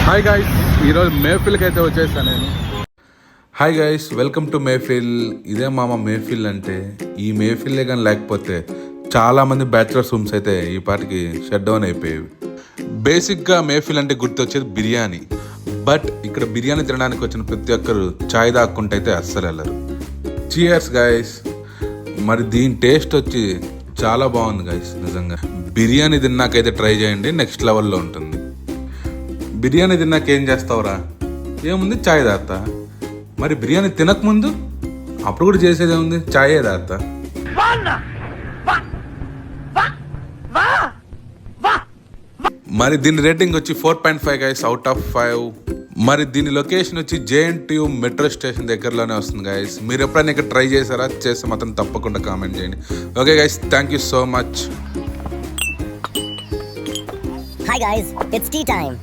Hi guys, ఈరోజు మేఫిల్కి అయితే వచ్చేసాను నేను. Hi guys, welcome to Mehfil. ఇదే మామ మేఫిల్ అంటే. ఈ మేఫిల్లే కానీ లేకపోతే చాలామంది బ్యాచులర్స్ రూమ్స్ అయితే ఈ పాటికి షట్ డౌన్ అయిపోయేవి. బేసిక్గా మేఫిల్ అంటే గుర్తొచ్చేది బిర్యానీ. బట్ ఇక్కడ బిర్యానీ తినడానికి వచ్చిన ప్రతి ఒక్కరు చాయ్ దాక్కుంటే అయితే అస్సలు వెళ్ళరు. Cheers guys. మరి దీని టేస్ట్ వచ్చి చాలా బాగుంది గైస్. నిజంగా బిర్యానీ తిన్నాకైతే ట్రై చేయండి, నెక్స్ట్ లెవెల్లో ఉంటుంది. బిర్యానీ తిన్నాక ఏం చేస్తావురా? ఏముంది, చాయ్ తాగుతా. మరి బిర్యానీ తినకముందు అప్పుడు కూడా చేసేది ఏముంది, చాయే తాగుతా. మరి దీని రేటింగ్ వచ్చి 4.5 గైస్ అవుట్ ఆఫ్ 5. మరి దీని లొకేషన్ వచ్చి JNTU మెట్రో స్టేషన్ దగ్గరలోనే వస్తుంది గైస్. మీరు ఎప్పుడైనా ఇక్కడ ట్రై చేశారా? చేస్తే మాత్రం తప్పకుండా కామెంట్ చేయండి. Okay guys, thank you so much. Hi guys, it's tea time.